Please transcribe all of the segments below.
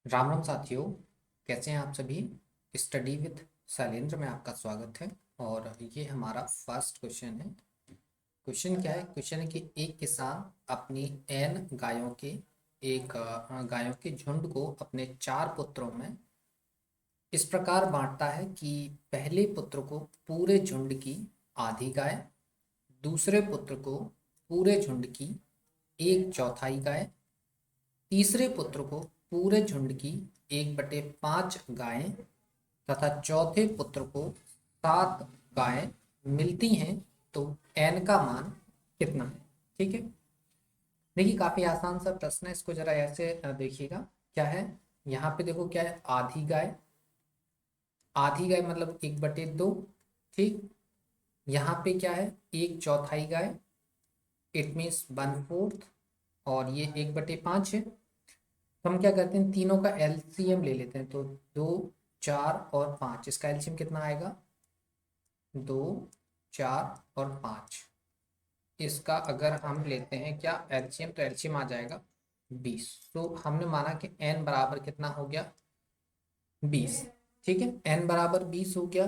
राम राम साथियों। कैसे हैं आप सभी। स्टडी विद शैलेंद्र में आपका स्वागत है। और ये हमारा फर्स्ट क्वेश्चन है। क्वेश्चन क्या है? क्वेश्चन है कि एक किसान अपनी एन गायों के गायों के झुंड को अपने 4 पुत्रों में इस प्रकार बांटता है कि पहले पुत्र को पूरे झुंड की आधी गाय, दूसरे पुत्र को पूरे झुंड की 1/4 गाय, तीसरे पुत्र को पूरे झुंड की 1/5 गायें तथा चौथे पुत्र को 7 गायें मिलती हैं, तो एन का मान कितना है? ठीक है। देखिए, काफी आसान सा प्रश्न है। इसको जरा ऐसे देखिएगा। क्या है यहाँ पे? देखो क्या है, आधी गाय। आधी गाय मतलब 1/2। ठीक। यहाँ पे क्या है, 1/4 गाय, इट मीन्स 1/4। और ये 1/5 है। तो हम क्या करते हैं, तीनों का एलसीएम ले लेते हैं। तो 2, 4 और 5, इसका एलसीएम कितना आएगा? 2, 4 और 5। इसका अगर हम लेते हैं क्या एलसीएम, तो एलसीएम आ जाएगा 20। तो हमने माना कि एन बराबर कितना हो गया? 20। ठीक है, एन बराबर 20 हो गया।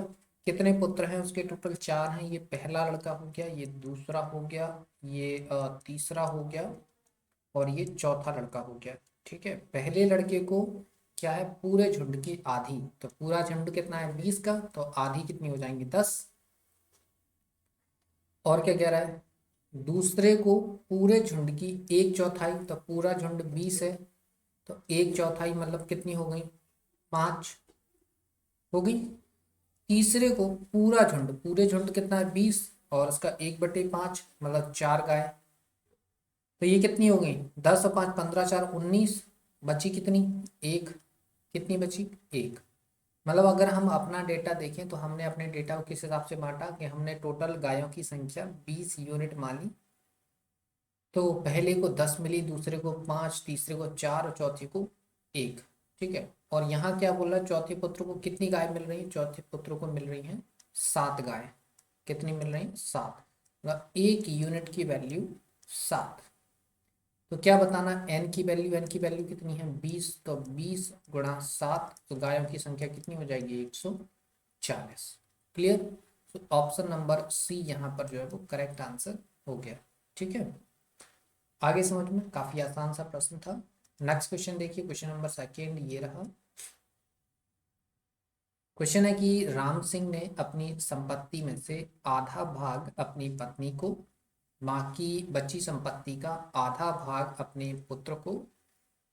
कितने पुत्र हैं उसके? टोटल 4 हैं। ये पहला लड़का हो गया, ये दूसरा हो गया, ये तीसरा हो गया, और ये चौथा लड़का हो गया। ठीक है, पहले लड़के को क्या है, पूरे झुंड की आधी। तो पूरा झुंड कितना है? 20 का। तो आधी कितनी हो जाएंगी? 10। और क्या कह रहा है? दूसरे को पूरे झुंड की 1/4। तो पूरा झुंड 20 है, तो 1/4 मतलब कितनी हो गई? 5 हो गई। तीसरे को पूरा झुंड, पूरे झुंड कितना है? 20, और उसका 1/5 मतलब 4 गाय। तो ये कितनी हो गई? 10 और 5 15, 4 19। बची कितनी? एक। कितनी बची? एक। मतलब अगर हम अपना डेटा देखें तो हमने अपने डेटा को किस हिसाब से बांटा कि हमने टोटल गायों की संख्या 20 यूनिट मानी। तो पहले को 10 मिली, दूसरे को 5, तीसरे को 4 और चौथे को 1। ठीक है। और यहाँ क्या बोल रहा है, चौथे पुत्र को कितनी गाय मिल रही है? चौथे पुत्र को मिल रही है 7 गाय। कितनी मिल रही है? 7। मतलब 1 यूनिट की वैल्यू 7। तो क्या बताना, एन की वैल्यू? एन की वैल्यू कितनी है? 20। तो 20 गुणा 7, तो गायों की संख्या कितनी हो जाएगी? 140। क्लियर। तो ऑप्शन नंबर सी यहाँ पर जो है वो करेक्ट आंसर हो गया। ठीक है, आगे समझ में? काफी आसान सा प्रश्न था। नेक्स्ट क्वेश्चन देखिए, क्वेश्चन नंबर सेकेंड ये रहा। क्वेश्चन है कि राम सिंह ने अपनी संपत्ति में से आधा भाग अपनी पत्नी को, बाकी बची संपत्ति का आधा भाग अपने पुत्र को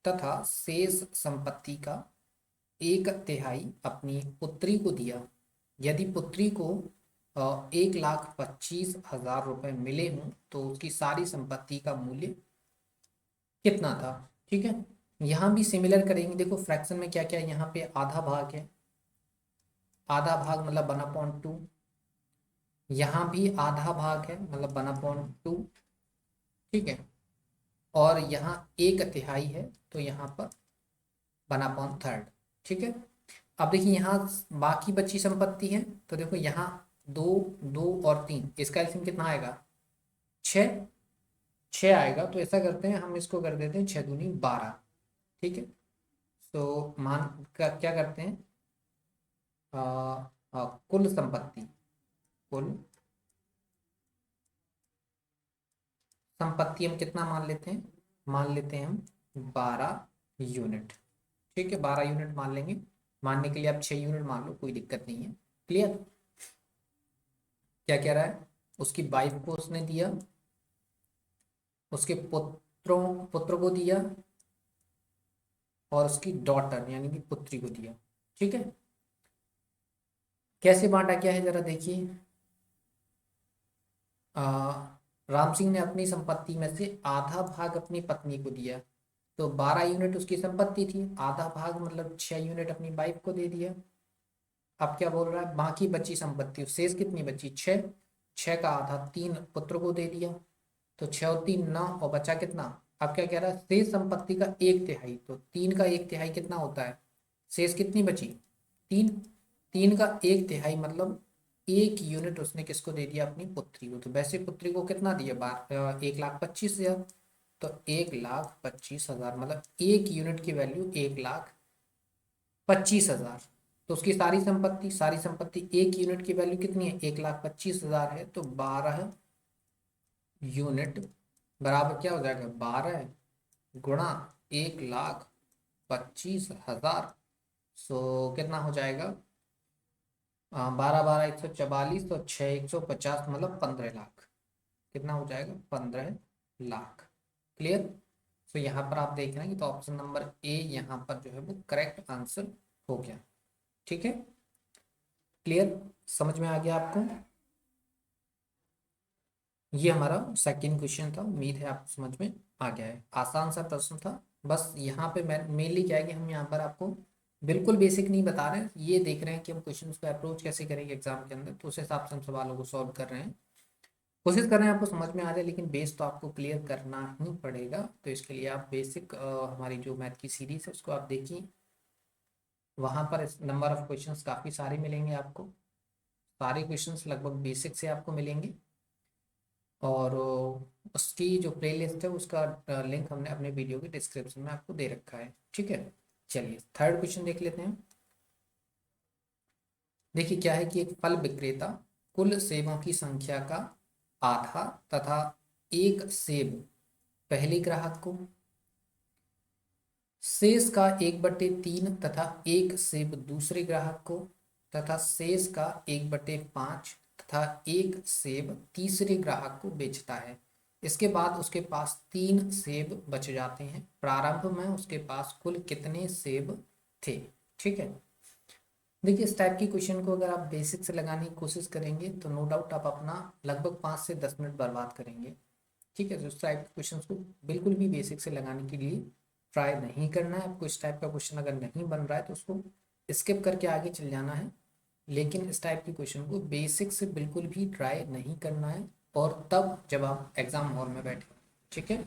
तथा शेष संपत्ति का 1/3 अपनी पुत्री को दिया। यदि पुत्री को 1,25,000 रुपए मिले हों तो उसकी सारी संपत्ति का मूल्य कितना था? ठीक है, यहाँ भी सिमिलर करेंगे। देखो फ्रैक्शन में क्या क्या है, यहाँ पे आधा भाग है। आधा भाग मतलब 1/2। यहाँ भी आधा भाग है मतलब 1/2। ठीक है, और यहाँ 1/3 है, तो यहाँ पर 1/3। ठीक है। अब देखिए यहाँ बाकी बची संपत्ति है। तो देखो यहाँ 2, 2 और 3, इसका एलसीएम कितना आएगा? 6। 6 आएगा। तो ऐसा करते हैं, हम इसको कर देते हैं 6 दूनी 12। ठीक है। तो क्या करते हैं, कुल संपत्ति, कुल संपत्ति हम कितना मान लेते हैं? मान लेते हैं हम 12 यूनिट। ठीक है, 12 यूनिट मान लेंगे। मानने के लिए आप 6 यूनिट मान लो, कोई दिक्कत नहीं है। क्लियर। क्या कह रहा है, उसकी वाइफ को उसने दिया, उसके पुत्र को दिया, और उसकी डॉटर यानी कि पुत्री को दिया। ठीक है। कैसे बांटा क्या है जरा देखिए। आ, राम सिंह ने अपनी संपत्ति में से आधा भाग अपनी पत्नी को दिया। तो 12 यूनिट उसकी संपत्ति थी, आधा भाग मतलब 6 यूनिट अपनी वाइफ को दे दिया। अब क्या बोल रहा है, बाकी बची संपत्ति शेष कितनी बची? 6। 6 का आधा 3 पुत्र को दे दिया। तो 6 और 3 9, और बचा कितना? अब क्या कह रहा है, शेष संपत्ति का 1/3। तो 3 का 1/3 कितना होता है? शेष कितनी बची? 3। 3 का 1/3 मतलब 1 यूनिट उसने किसको दे दिया? अपनी पुत्री को। तो वैसे पुत्री को कितना दिया? 1,25,000। तो 1,25,000 मतलब 1 यूनिट की वैल्यू 1,25,000 25,000। तो उसकी सारी संपत्ति एक यूनिट की वैल्यू कितनी है, 1,25,000 है। तो 12 यूनिट बराबर क्या हो जाएगा, 12 गुणा 1,25,000। सो कितना हो जाएगा, 12 12 144 और 6 150, मतलब 15 लाख। कितना हो जाएगा, 15 लाख। क्लियर। तो यहाँ पर आप देख रहे हैं कि तो ऑप्शन नंबर ए यहाँ पर जो है वो करेक्ट आंसर हो गया। ठीक है, क्लियर, समझ में आ गया आपको। ये हमारा सेकंड क्वेश्चन था, उम्मीद है आपको समझ में आ गया है। आसान सा प्रश्न था। बस यहाँ पे मेनली क्या है कि हम यहाँ पर आपको बिल्कुल बेसिक नहीं बता रहे हैं, ये देख रहे हैं कि हम क्वेश्चंस को अप्रोच कैसे करेंगे एग्जाम के अंदर, तो उस हिसाब से हम सवालों को सॉल्व कर रहे हैं। कोशिश कर रहे हैं आपको समझ में आ जाए, लेकिन बेस तो आपको क्लियर करना ही पड़ेगा। तो इसके लिए आप बेसिक हमारी जो मैथ की सीरीज है उसको आप देखिए, वहाँ पर नंबर ऑफ क्वेश्चंस काफ़ी सारे मिलेंगे आपको। सारे क्वेश्चंस लगभग बेसिक से आपको मिलेंगे। और उसकी जो प्लेलिस्ट है उसका लिंक हमने अपने वीडियो के डिस्क्रिप्शन में आपको दे रखा है। ठीक है, चलिए थर्ड क्वेश्चन देख लेते हैं। देखिए क्या है कि एक फल विक्रेता कुल सेबों की संख्या का आधा तथा एक सेब पहले ग्राहक को, शेष का 1/3 तथा एक सेब दूसरे ग्राहक को, तथा शेष का 1/5 तथा एक सेब तीसरे ग्राहक को बेचता है। इसके बाद उसके पास 3 सेब बच जाते हैं। प्रारंभ में उसके पास कुल कितने सेब थे। ठीक है, देखिए इस टाइप की क्वेश्चन को अगर आप बेसिक से लगाने की कोशिश करेंगे तो नो डाउट आप अपना लगभग 5 से 10 मिनट बर्बाद करेंगे। ठीक है, तो इस टाइप के क्वेश्चन को बिल्कुल भी बेसिक से लगाने के लिए ट्राई नहीं करना है। आपको इस टाइप का क्वेश्चन अगर नहीं बन रहा है तो उसको स्किप करके आगे चल जाना है। लेकिन इस टाइप के क्वेश्चन को बेसिक से बिल्कुल भी ट्राई नहीं करना है, और तब जब आप एग्जाम हॉल में बैठे। ठीक है,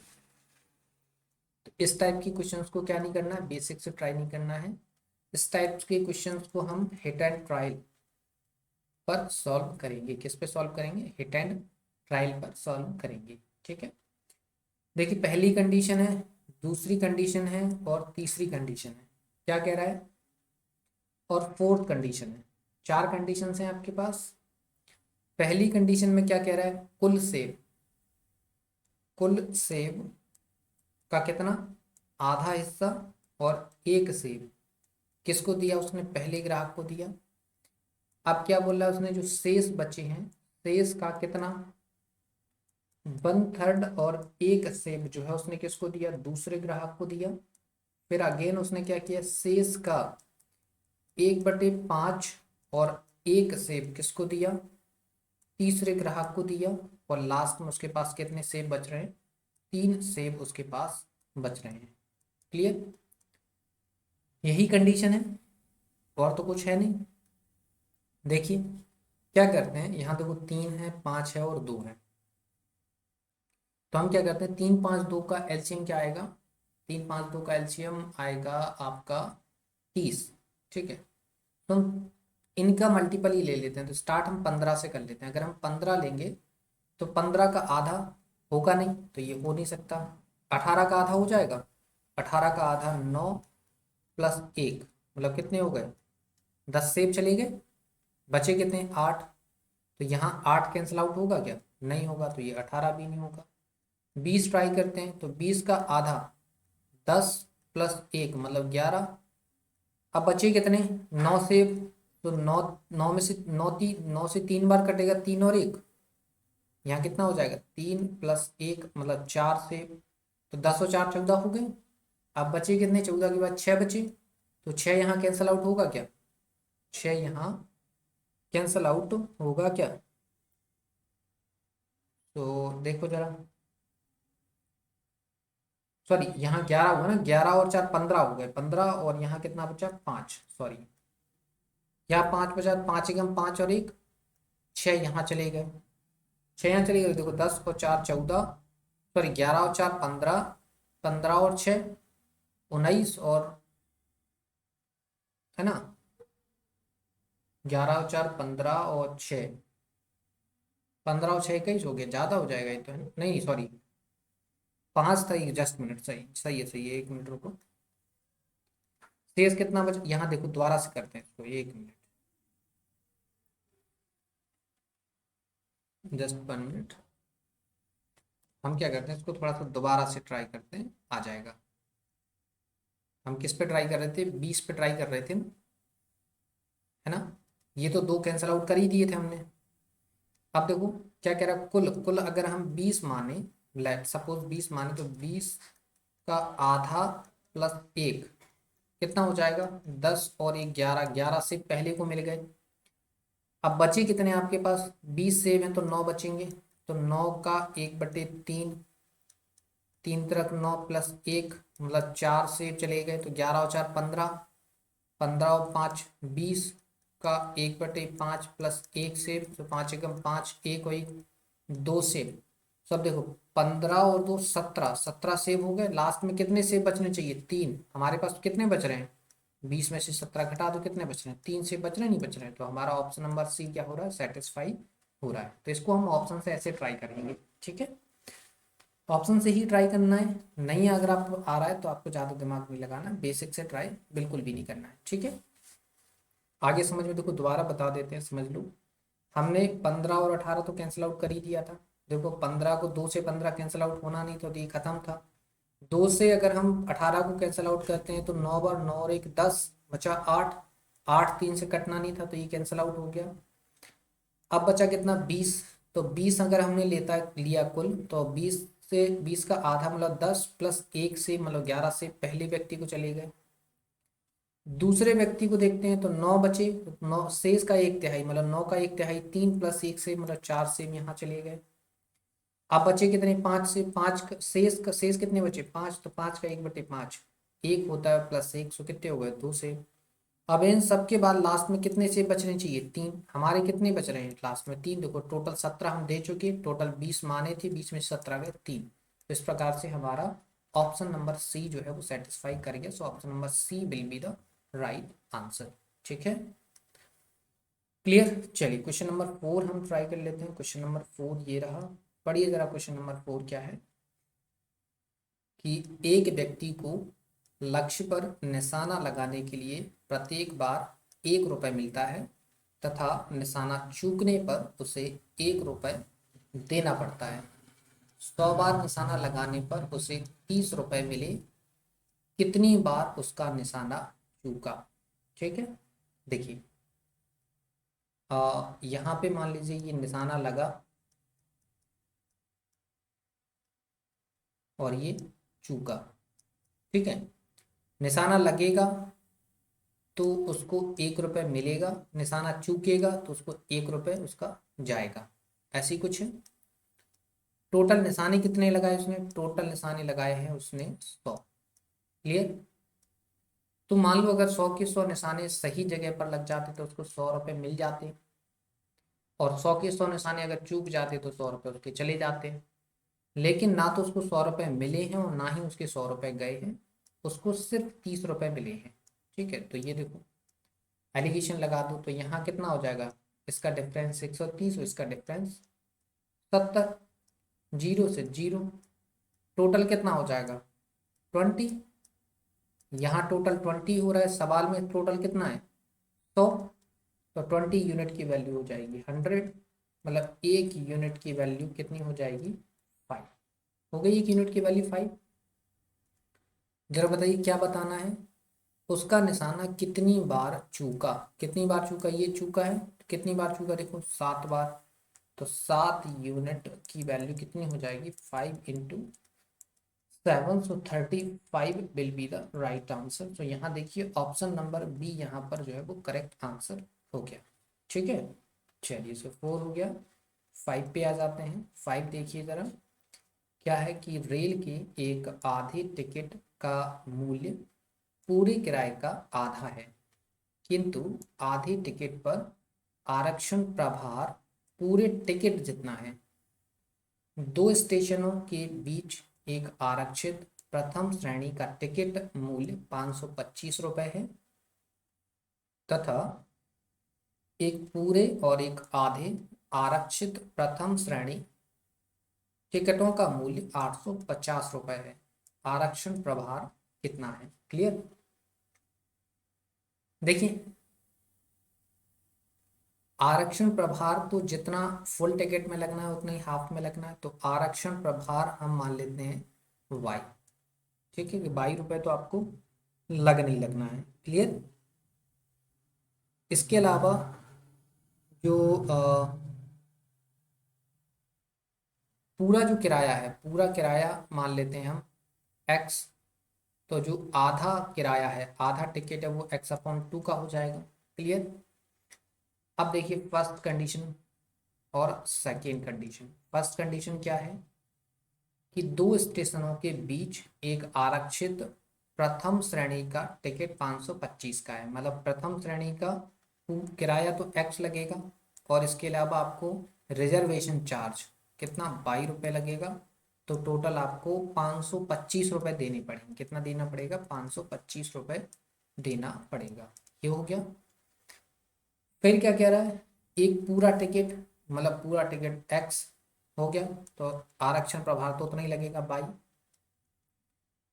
तो इस टाइप की क्वेश्चंस को क्या नहीं करना है, बेसिक से ट्राई नहीं करना है। इस टाइप के क्वेश्चंस को हम हिट एंड ट्रायल पर सॉल्व करेंगे। किस पे सॉल्व करेंगे, हिट एंड ट्रायल पर सॉल्व करेंगे। ठीक है, देखिए पहली कंडीशन है, दूसरी कंडीशन है और तीसरी कंडीशन है। क्या कह रहा है, और फोर्थ कंडीशन है। 4 कंडीशन हैं आपके पास। पहली कंडीशन में क्या कह रहा है, कुल सेब का कितना, आधा हिस्सा, और एक सेब किसको दिया, उसने पहले ग्राहक को दिया। अब क्या बोल रहा है, उसने जो शेष बचे हैं, शेष का कितना, 1/3, और एक सेब जो है उसने किसको दिया, दूसरे ग्राहक को दिया। फिर अगेन उसने क्या किया, शेष का 1/5 और एक सेब किसको दिया, तीसरे ग्राहक को दिया। और लास्ट में उसके पास कितने सेब बच रहे हैं, 3 सेब उसके पास बच रहे हैं। क्लियर, यही कंडीशन है, और तो कुछ है नहीं। देखिए क्या करते हैं, यहाँ देखो 3 है, 5 है और 2 है। तो हम क्या करते हैं, 3 5 2 का एलसीएम क्या आएगा, 3 5 2 का एलसीएम आएगा आपका 30। ठीक है, तो हम इनका मल्टीपल ही ले लेते हैं। तो स्टार्ट हम 15 से कर लेते हैं। अगर हम 15 लेंगे तो 15 का आधा होगा नहीं, तो ये हो नहीं सकता। 18 का आधा हो जाएगा, 18 का आधा 9 प्लस 1, मतलब कितने हो गए, 10 सेब चले गए, बचे कितने, 8। तो यहाँ 8 कैंसिल आउट होगा क्या, नहीं होगा, तो ये 18 भी नहीं होगा। 20 ट्राई करते हैं, तो 20 का आधा 10 प्लस 1 मतलब 11। अब बचे कितने, 9 सेब। तो 9 9 में से 9 से 3 बार कटेगा, 3 और 1, यहाँ कितना हो जाएगा, 3 प्लस 1 मतलब 4 सेब। तो 10 और 4 14 हो गए। अब बचे कितने, 14 के बाद 6 बचे। तो 6 यहाँ कैंसिल आउट होगा क्या, 6 यहाँ कैंसिल आउट होगा क्या। तो देखो जरा, सॉरी यहाँ 11 होगा ना, 11 और 4 15 हो गए, 15 और यहाँ कितना बचा, 5, सॉरी यहाँ 5 बचा, 5 एकम 5 और 1 6 यहाँ चले गए, 6 यहाँ चले गए। देखो 10 और 4 14, सॉरी 11 और 4 15, 15 और 6 19, और है ना, 11 और 4 15 और 6, 15 और 6 21 हो गया, ज़्यादा हो जाएगा ये तो, है ना? नहीं सॉरी 5 था ये, जस्ट मिनट, सही सही है, सही है, 1 मिनट रुको। शेष कितना बच, यहाँ देखो दोबारा से करते हैं इसको, 1 मिनट, जस्ट 1 मिनट। हम क्या करते हैं, इसको थोड़ा सा दोबारा से ट्राई करते हैं, आ जाएगा। हम किस पे ट्राई कर रहे थे, 20 पे ट्राई कर रहे थे ना, है ना। ये तो दो कैंसिल आउट कर ही दिए थे हमने। अब देखो क्या कह रहा है, कुल कुल अगर हम 20 माने, लेट सपोज 20 माने, तो 20 का आधा प्लस एक कितना हो जाएगा, 10 और एक 11, 11 से पहले को मिल गए। अब बचे कितने आपके पास, 20 सेव हैं तो 9 बचेंगे, तो 9 का 1/3, 3 × 9 + 1 मतलब 4 सेव चले गए, तो 11 और 4 15, 15 और 5 20 का 1/5 + 1 सेव, तो 5 एकम 5, 1 और 1 2 सेव। सब देखो 15 और 2 17, 17 सेव हो गए। लास्ट में कितने सेव बचने चाहिए, 3। हमारे पास कितने बच रहे हैं, 20 में से 17 घटा दो, कितने बच रहे हैं, 3 सेव बच रहे हैं, नहीं बच रहे हैं। तो हमारा ऑप्शन नंबर सी क्या हो रहा है, सेटिस्फाई हो रहा है। तो इसको हम ऑप्शन से ऐसे ट्राई करेंगे, ठीक है। ऑप्शन से ही ट्राई करना है, नहीं अगर आपको आ रहा है तो आपको ज़्यादा दिमाग नहीं लगाना, बेसिक से ट्राई बिल्कुल भी नहीं करना है, ठीक है। आगे समझ में देखो, दोबारा बता देते हैं, समझ लो। हमने 15 और 18 तो कैंसिल आउट कर ही दिया था। देखो 15 को 2 से 15 कैंसिल आउट होना नहीं, तो ये खत्म था। 2 से अगर हम 18 को कैंसिल आउट करते हैं तो 9 बार 9 और 1 10 बचा 8, 8 3 से कटना नहीं था, तो ये कैंसिल आउट हो गया। अब बचा कितना, 20। तो 20 अगर हमने लेता लिया कुल, तो 20 से 20 का आधा मतलब 10 + 1 से मतलब 11 से पहले व्यक्ति को चले गए। दूसरे व्यक्ति को देखते हैं तो 9 बचे, 9 शेष का 1/3 मतलब 9 का 1/3, 3 + 1 से मतलब 4 से यहाँ चले गए। अब बचे कितने, 5 से 5 शेष का शेष कितने बचे, 5, तो 5 का 1/5 1 होता है +1, सो कितने हो गए, 2 से। अब इन सबके बाद लास्ट में कितने से बचने चाहिए, 3। हमारे कितने बच रहे हैं लास्ट में, 3। देखो टोटल 17 हम दे चुके, टोटल 20 माने थे, 20 में से 17 गए, 3। तो इस प्रकार से हमारा ऑप्शन नंबर सी जो है वो सेटिस्फाई कर गया। So option number C will be the right answer, ठीक है, क्लियर। चलिए क्वेश्चन नंबर 4 हम ट्राई कर लेते हैं। क्वेश्चन नंबर 4 ये रहा, पढ़िए जरा। क्वेश्चन नंबर 4 क्या है कि एक व्यक्ति को लक्ष्य पर निशाना लगाने के लिए प्रत्येक बार 1 रुपये मिलता है तथा निशाना चूकने पर उसे 1 रुपये देना पड़ता है। 100 बार निशाना लगाने पर उसे 30 रुपये मिले, कितनी बार उसका निशाना चूका, ठीक है। देखिए यहाँ पे मान लीजिए ये निशाना लगा और ये चूका, ठीक है। निशाना लगेगा तो उसको 1 रुपये मिलेगा, निशाना चूकेगा तो उसको 1 रुपये उसका जाएगा, ऐसी कुछ है। टोटल निशाने कितने लगाए उसने, टोटल निशाने लगाए हैं उसने 100, क्लियर। तो मान लो अगर 100 के 100 निशाने सही जगह पर लग जाते तो उसको 100 रुपये मिल जाते, और 100 के 100 निशाने अगर चूक जाते तो 100 रुपये उसके चले जाते। लेकिन ना तो उसको 100 रुपये मिले हैं और ना ही उसके 100 रुपये गए हैं, उसको सिर्फ 30 रुपये मिले हैं, ठीक है। तो ये देखो एलिगेशन लगा दो तो यहाँ कितना हो जाएगा, इसका डिफरेंस 130 और इसका डिफरेंस 70, 0 से 0, टोटल कितना हो जाएगा 20। यहाँ टोटल 20 हो रहा है, सवाल में टोटल कितना है 100, तो 20 यूनिट की वैल्यू हो जाएगी 100, मतलब 1 यूनिट की वैल्यू कितनी हो जाएगी 5, हो गई 1 यूनिट की वैल्यू 5। जरा बताइए क्या बताना है, उसका निशाना कितनी बार चूका, कितनी बार चूका, ये चूका है तो कितनी बार चूका, देखो 7 बार, तो 7 यूनिट की वैल्यू कितनी हो जाएगी 5 × 7, सो 35 will be the right answer. तो यहाँ देखिए ऑप्शन नंबर बी यहाँ पर जो है वो करेक्ट आंसर हो गया, ठीक है। चलिए सो 4 हो गया, 5 पे आ जाते हैं। 5 देखिए जरा, क्या है कि रेल के एक आधे टिकट का मूल्य पूरे किराए का आधा है, किंतु आधे टिकट पर आरक्षण प्रभार पूरे टिकट जितना है। दो स्टेशनों के बीच एक आरक्षित प्रथम श्रेणी का टिकट मूल्य 525 रुपये है तथा एक पूरे और एक आधे आरक्षित प्रथम श्रेणी टिकटों का मूल्य 850 रुपये है। आरक्षण प्रभार कितना है, क्लियर। देखिए आरक्षण प्रभार तो जितना फुल टिकट में लगना है उतना ही हाफ में लगना है, तो आरक्षण प्रभार हम मान लेते हैं वाई। ठीक है कि 22 रुपये तो आपको नहीं लगना है। क्लियर। इसके अलावा जो पूरा जो किराया है, पूरा किराया मान लेते हैं हम एक्स। तो जो आधा किराया है, आधा टिकट है, वो x/2 का हो जाएगा। क्लियर। अब देखिए फर्स्ट कंडीशन और सेकेंड कंडीशन। फर्स्ट कंडीशन क्या है कि दो स्टेशनों के बीच एक आरक्षित प्रथम श्रेणी का टिकट 525 का है। मतलब प्रथम श्रेणी का किराया तो x लगेगा, और इसके अलावा आपको रिजर्वेशन चार्ज कितना 22 रुपये लगेगा। तो टोटल आपको 525 रुपये देने पड़ेंगे। कितना देना पड़ेगा? 525 रुपये देना पड़ेगा। ये हो गया। फिर क्या कह रहा है? एक पूरा टिकट, मतलब पूरा टिकट x हो गया, तो आरक्षण प्रभार तो उतना ही लगेगा बाई।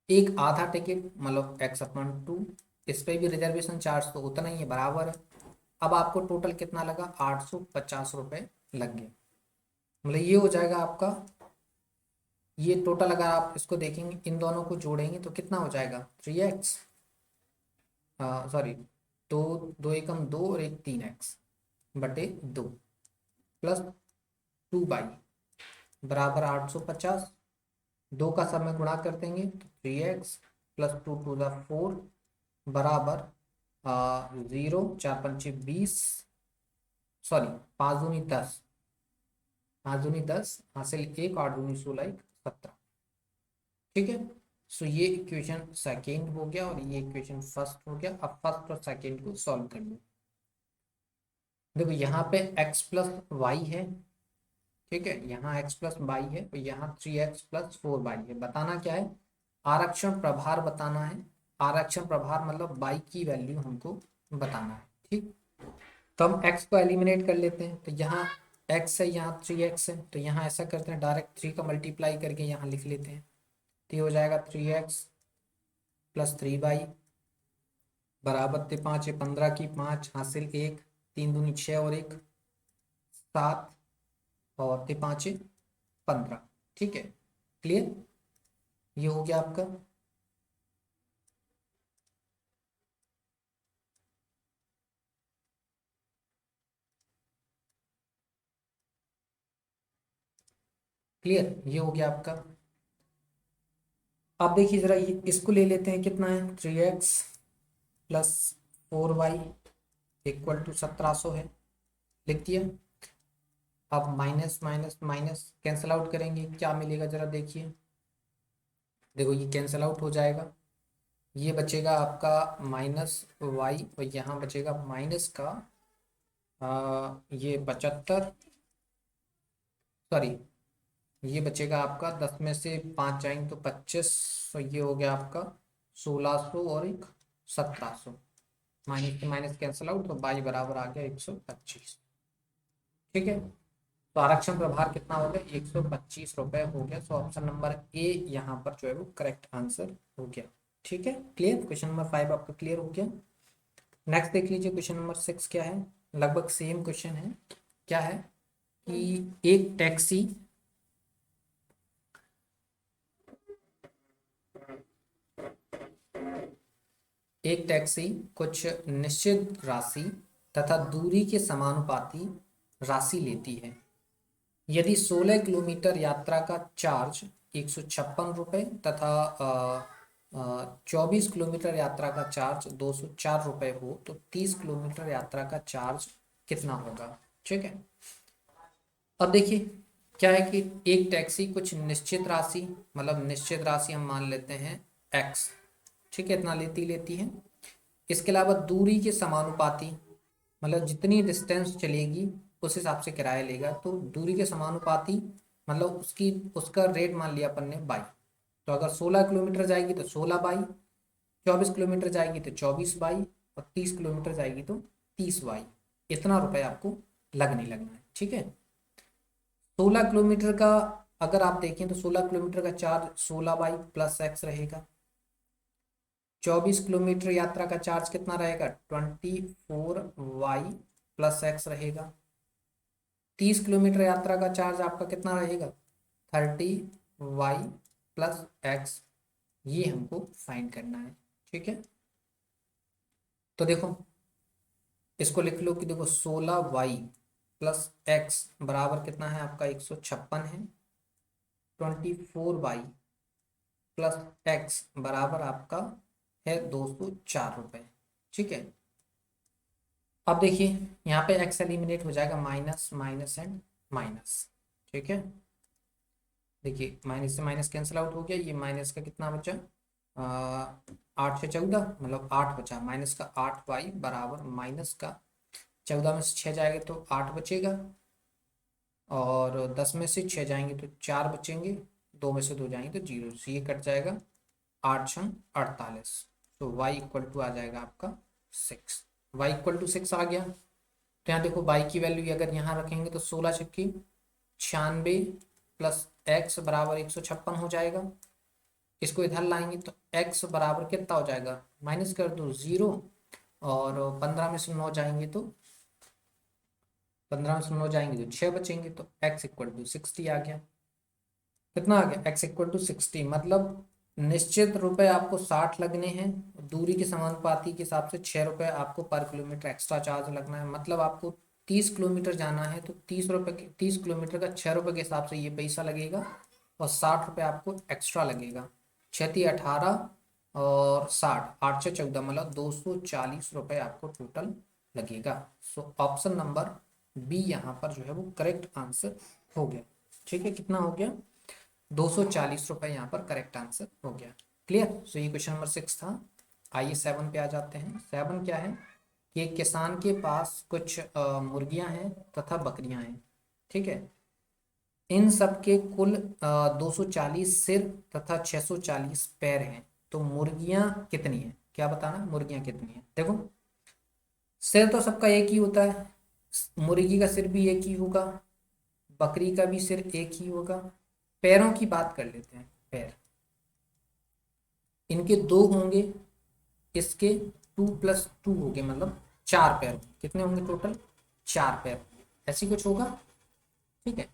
एक आधा टिकट मतलब x/2, इस पे भी रिजर्वेशन चार्ज तो उतना ही है, बराबर है। अब आपको टोटल कितना लगा? 850 रुपये लग गए। मतलब ये हो जाएगा आपका, ये टोटल अगर आप इसको देखेंगे, इन दोनों को जोड़ेंगे तो कितना हो जाएगा? 3x, सॉरी, दो, दो एकम दो और एक 3x बटे 2 प्लस 2 बाई बराबर 850। 2 का सब में गुणा कर देंगे तो 3x प्लस 2 टू द 4 बराबर 0, 4×5 = 20, सॉरी 5×2 = 10, 5×2 = 10, हासिल 1, 8×2 = 16, 1 17। ठीक है। सो ये इक्वेशन सेकेंड हो गया और ये इक्वेशन फर्स्ट हो गया। अब फर्स्ट और सेकेंड को सॉल्व कर लो। देखो यहाँ पे x प्लस वाई है, ठीक है, यहाँ x प्लस वाई है, और यहाँ 3x प्लस 4y है। बताना क्या है? आरक्षण प्रभार बताना है। आरक्षण प्रभार मतलब बाई की वैल्यू हमको बताना है। ठीक। तो हम x को एलिमिनेट कर लेते हैं। तो यहाँ x है, यहाँ 3x है, तो यहाँ ऐसा करते हैं डायरेक्ट 3 का मल्टीप्लाई करके यहाँ लिख लेते हैं। तो ये हो जाएगा 3x प्लस 3y बराबर 5 है 15 की 5 हासिल 1, 3 दूनी 6 और 1 7 और 5 है 15। ठीक है। क्लियर। ये हो गया आपका। क्लियर। ये हो गया आपका। अब देखिए जरा ये इसको ले लेते हैं। कितना है? 3x plus 4y equal to 1700 है। लिख दिया। अब minus minus minus cancel out करेंगे, क्या मिलेगा जरा देखिए। देखो ये कैंसिल आउट हो जाएगा। ये बचेगा आपका -y और यहाँ बचेगा माइनस का ये 75, सॉरी ये बचेगा आपका 10 में से 5 जाएंगे तो 25। तो ये हो गया आपका 1600 और एक 1700। माइनस से माइनस कैंसिल आउट, तो बाई बराबर आ गया 125। ठीक है। तो आरक्षण प्रभार कितना हो गया? 125 रुपये हो गया। सो ऑप्शन नंबर ए यहाँ पर जो है वो करेक्ट आंसर हो गया। ठीक है। क्लियर। क्वेश्चन नंबर 5 आपका क्लियर हो गया। नेक्स्ट देख लीजिए क्वेश्चन नंबर 6 क्या है। लगभग सेम क्वेश्चन है। क्या है कि एक टैक्सी कुछ निश्चित राशि तथा दूरी के समानुपाती राशि लेती है। यदि 16 किलोमीटर यात्रा का चार्ज 156 रुपये तथा 24 किलोमीटर यात्रा का चार्ज 204 रुपये हो, तो 30 किलोमीटर यात्रा का चार्ज कितना होगा? ठीक है। अब देखिए क्या है कि एक टैक्सी कुछ निश्चित राशि, मतलब निश्चित राशि हम मान लेते हैं x, ठीक है, इतना लेती है। इसके अलावा दूरी के समानुपाती, मतलब जितनी डिस्टेंस चलेगी उस हिसाब से किराया लेगा। तो दूरी के समानुपाती मतलब उसका रेट मान लिया अपन ने बाई। तो अगर 16 किलोमीटर जाएगी तो 16 बाई, 24 किलोमीटर जाएगी तो 24 बाई, और 30 किलोमीटर जाएगी तो 30 बाई। इतना रुपये आपको लगना है। ठीक है। 16 किलोमीटर का अगर आप देखें तो 16 किलोमीटर का चार्ज 16 बाई प्लस एक्स रहेगा। 24 किलोमीटर यात्रा का चार्ज कितना रहेगा? 24y प्लस एक्स रहेगा। 30 किलोमीटर यात्रा का चार्ज आपका कितना रहेगा? 30y plus x. ये हमको फाइंड करना है, ठीक है। तो देखो इसको लिख लो कि देखो 16y प्लस एक्स बराबर कितना है आपका? 156 है। 24y प्लस एक्स बराबर आपका है 204 रुपये, ठीक है। अब देखिए यहाँ पे एक्स एलिमिनेट हो जाएगा, माइनस माइनस एंड माइनस, ठीक है। देखिए माइनस से माइनस कैंसिल आउट हो गया, ये माइनस का कितना बचा? 8 से 14 मतलब 8 बचा। माइनस का 8y बराबर माइनस का 14 में से 6 जाएगा तो 8 बचेगा, और 10 में से 6 जाएंगे तो 4 बचेंगे, 2 में से 2 जाएंगे तो 0, तो ये कट जाएगा। 8×48, तो y इक्वल टू आ जाएगा आपका 6। y इक्वल टू 6 आ गया। तो यहाँ देखो y की वैल्यू अगर यहाँ रखेंगे तो 16×96 प्लस x बराबर 156 हो जाएगा। इसको इधर लाएंगे तो x बराबर कितना हो जाएगा? माइनस कर दो 0, और 15 में से 9 जाएंगे तो 15 में से 9 जाएंगे तो 6 बचेंगे, तो x इक्वल टू 60 आ गया। कितना आ गया? x इक्वल टू 60, मतलब निश्चित रुपए आपको 60 लगने हैं। दूरी के समानुपाती के हिसाब से 6 रुपए आपको पर किलोमीटर एक्स्ट्रा चार्ज लगना है। मतलब आपको 30 किलोमीटर जाना है तो 30 रुपए, 30 किलोमीटर का 6 रुपए के हिसाब से ये पैसा लगेगा, और 60 रुपए आपको एक्स्ट्रा लगेगा। 6×18 और 60, 8 से 14 मतलब 240 रुपए आपको टोटल लगेगा। सो ऑप्शन नंबर बी यहाँ पर जो है वो करेक्ट आंसर हो गया, ठीक है। कितना हो गया? 240 रुपए यहाँ पर करेक्ट आंसर हो गया। क्लियर? सो ये क्वेश्चन नंबर 6 था। आइए 7 पे आ जाते हैं। 7 क्या है कि एक किसान के पास कुछ मुर्गियां हैं तथा बकरियां हैं, ठीक है। इन सब के कुल 240 सिर तथा 640 पैर हैं। तो मुर्गियां कितनी हैं? क्या बताना, मुर्गियां कितनी हैं? देखो सिर तो सबका एक ही होता है, मुर्गी का सिर भी एक ही होगा, बकरी का भी सिर एक ही होगा। पैरों की बात कर लेते हैं। पैर इनके 2 होंगे, इसके 2+2 होंगे, मतलब 4 पैर। कितने होंगे टोटल? 4 पैर, ऐसी कुछ होगा, ठीक है।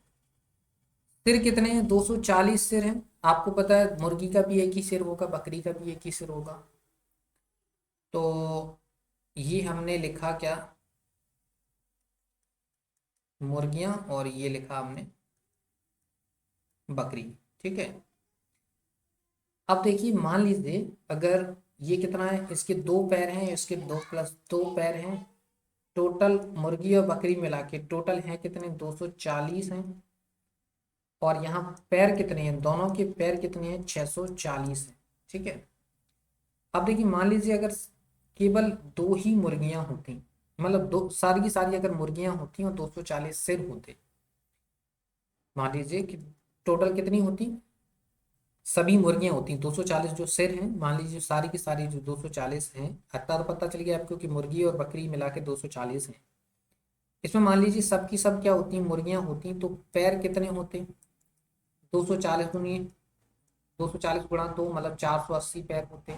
सिर कितने हैं? 240 सिर हैं। आपको पता है मुर्गी का भी एक ही सिर होगा, बकरी का भी एक ही सिर होगा। तो ये हमने लिखा क्या? मुर्गियां, और ये लिखा हमने बकरी, ठीक है। अब देखिए मान लीजिए अगर ये कितना है, इसके 2 पैर हैं, इसके 2+2 पैर हैं। टोटल मुर्गी और बकरी मिला के टोटल हैं कितने? 240 हैं। और यहाँ पैर कितने हैं? दोनों के पैर कितने हैं? 640 हैं, ठीक है। अब देखिए मान लीजिए अगर केवल 2 ही मुर्गियां होती, मतलब दो सारी की सारी अगर मुर्गियां होती और 240 सिर होते, मान लीजिए कि टोटल कितनी होती? सभी मुर्गियां होती 240 जो सिर हैं, मान लीजिए सारी की सारी जो 240 हैं। इतना तो पता चल गया आपको कि मुर्गी और बकरी मिला के 240 हैं। इसमें मान लीजिए सबकी सब क्या होती, मुर्गियां होती, तो पैर कितने होते? 240 गुनी 240 × 2 मतलब 480 पैर होते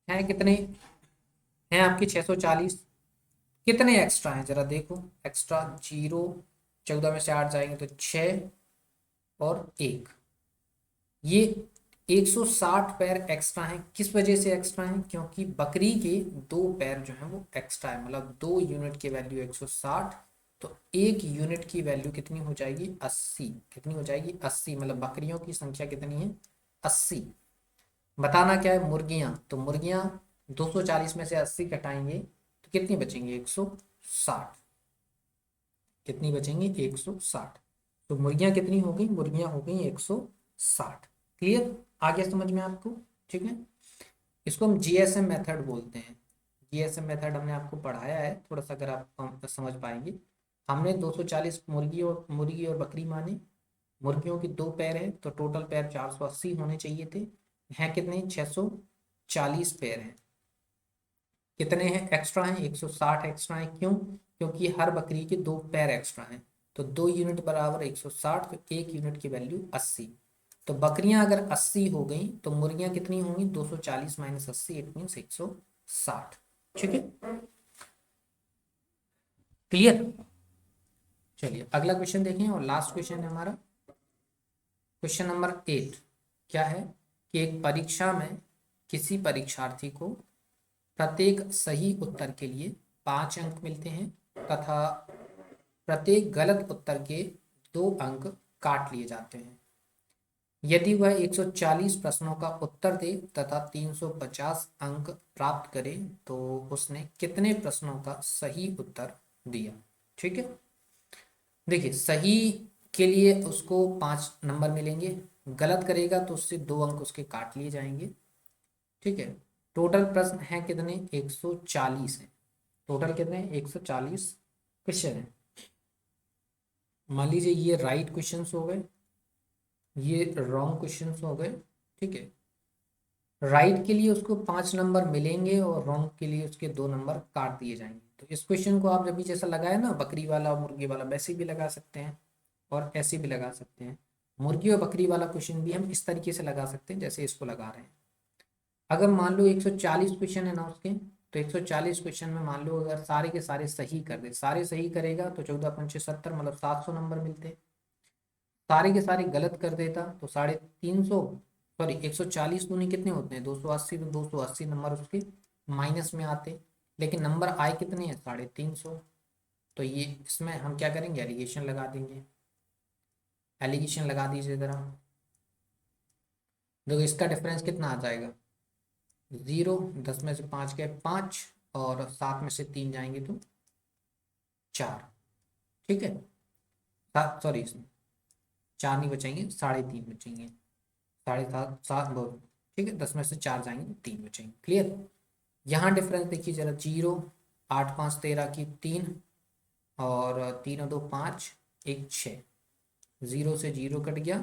हैं। कितने हैं आपके? 640। कितने एक्स्ट्रा हैं जरा देखो? एक्स्ट्रा 0, 14 में से 8 जाएंगे तो 6 और 1, ये 160 पैर एक्स्ट्रा हैं। किस वजह से एक्स्ट्रा हैं? क्योंकि बकरी के 2 पैर जो हैं वो एक्स्ट्रा है, मतलब 2 यूनिट की वैल्यू 160, तो 1 यूनिट की वैल्यू कितनी हो जाएगी? 80। कितनी हो जाएगी? 80, मतलब बकरियों की संख्या कितनी है? 80। बताना क्या है? मुर्गियां, तो मुर्गियां 240 में से 80 घटाएंगे तो कितनी बचेंगी? 160। कितनी बचेंगी? 160। तो मुर्गियां कितनी हो गई? मुर्गियां हो गई 160। क्लियर? आ गया समझ में आपको? ठीक है। इसको हम जीएसएम मेथड बोलते हैं। जीएसएम मेथड हमने आपको पढ़ाया है, थोड़ा सा अगर आप समझ पाएंगे। हमने 240 मुर्गी और बकरी माने। मुर्गियों की 2 पैर है तो टोटल पैर 480 होने चाहिए थे, हैं कितने? 640 पैर हैं। कितने हैं एक्स्ट्रा? हैं 160 एक्स्ट्रा हैं। क्यों? क्योंकि हर बकरी के 2 पैर एक्स्ट्रा हैं। तो 2 यूनिट बराबर 160, तो 1 यूनिट की वैल्यू 80। तो बकरियां अगर 80 हो गई तो मुर्गियां कितनी होंगी? 240 माइनस 80 इट मीन 160। ठीक है, क्लियर। चलिए अगला क्वेश्चन देखें और लास्ट क्वेश्चन है हमारा क्वेश्चन नंबर 8। क्या है कि एक परीक्षा में किसी परीक्षार्थी को प्रत्येक सही उत्तर के लिए 5 अंक मिलते हैं तथा प्रत्येक गलत उत्तर के 2 अंक काट लिए जाते हैं। यदि वह 140 प्रश्नों का उत्तर दे तथा 350 अंक प्राप्त करे तो उसने कितने प्रश्नों का सही उत्तर दिया? ठीक है, देखिए सही के लिए उसको 5 नंबर मिलेंगे, गलत करेगा तो उससे 2 अंक उसके काट लिए जाएंगे। ठीक है, टोटल प्रश्न है कितने? 140 है। टोटल कितने? 140 क्वेश्चन है। मान लीजिए ये राइट क्वेश्चंस हो गए, ये रॉन्ग क्वेश्चंस हो गए। ठीक है, राइट के लिए उसको 5 नंबर मिलेंगे और रॉन्ग के लिए उसके 2 नंबर काट दिए जाएंगे। तो इस क्वेश्चन को आप जब भी जैसा लगाए ना बकरी वाला और मुर्गी वाला, वैसे भी लगा सकते हैं और ऐसे भी लगा सकते हैं। मुर्गी और बकरी वाला क्वेश्चन भी हम इस तरीके से लगा सकते हैं जैसे इसको लगा रहे हैं। अगर मान लो 140 क्वेश्चन है ना उसके, तो 140 क्वेश्चन में मान लो अगर सारे के सारे सही कर दे, सारे सही करेगा तो 14 पंचे 70 मतलब 700 नंबर मिलते। सारे के सारे गलत कर देता तो 350, सॉरी 140 दूनी कितने होते हैं? 280, तो 280 नंबर उसके माइनस में आते। लेकिन नंबर आए कितने हैं? 350। तो ये इसमें हम क्या करेंगे? एलिगेशन लगा देंगे। एलिगेशन लगा दीजिए जरा, देखो इसका डिफरेंस कितना आ जाएगा? 0, 10 में से 5 गए 5 और 7 में से 3 जाएंगे तो 4। ठीक है, 7 सॉरी 4 नहीं बचेंगे, 3.5 बचेंगे। 7.5 7 बहुत। ठीक है, 10 में से 4 जाएंगे तो 3 बचेंगे। क्लियर। यहाँ डिफरेंस देखिए जरा, 0, 8 5 13 की 3 और 3 और 2 5 1 6। 0 से 0 कट गया,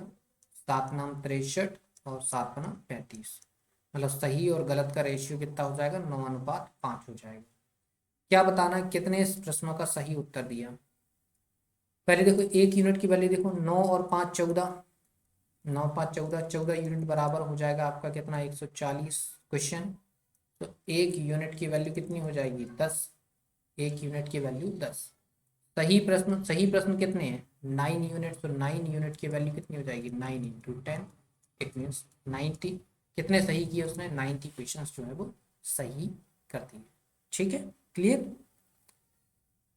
7 नाम 63 और 7 बना 35। मतलब सही और गलत का रेशियो कितना हो जाएगा? 9:5 हो जाएगा। क्या बताना है कितने प्रश्नों का सही उत्तर दिया? पहले देखो एक यूनिट की वैल्यू देखो, 9 और 5 14, 9 5 14, 14 यूनिट बराबर हो जाएगा आपका कितना? 140 क्वेश्चन। तो एक यूनिट की वैल्यू कितनी हो जाएगी? 10। एक यूनिट की वैल्यू 10। सही प्रश्न कितने हैं? 9 यूनिट। तो 9 यूनिट की वैल्यू कितनी हो जाएगी? 9 इंटू 10 इट मीन्स 90। कितने सही किए उसने? 90 क्वेश्चन जो है वो सही कर दिए। ठीक है, क्लियर।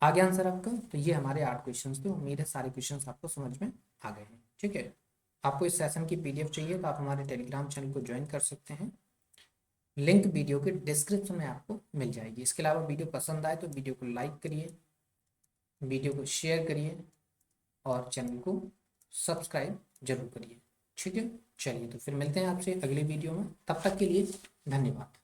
आगे आंसर आपका। तो ये हमारे 8 क्वेश्चंस थे। उम्मीद है सारे क्वेश्चंस आपको समझ में आ गए हैं। ठीक है, आपको इस सेशन की पीडीएफ चाहिए तो आप हमारे टेलीग्राम चैनल को ज्वाइन कर सकते हैं। लिंक वीडियो के डिस्क्रिप्शन में आपको मिल जाएगी। इसके अलावा वीडियो पसंद आए तो वीडियो को लाइक करिए, वीडियो को शेयर करिए और चैनल को सब्सक्राइब जरूर करिए। ठीक है, चलिए तो फिर मिलते हैं आपसे अगले वीडियो में। तब तक के लिए धन्यवाद।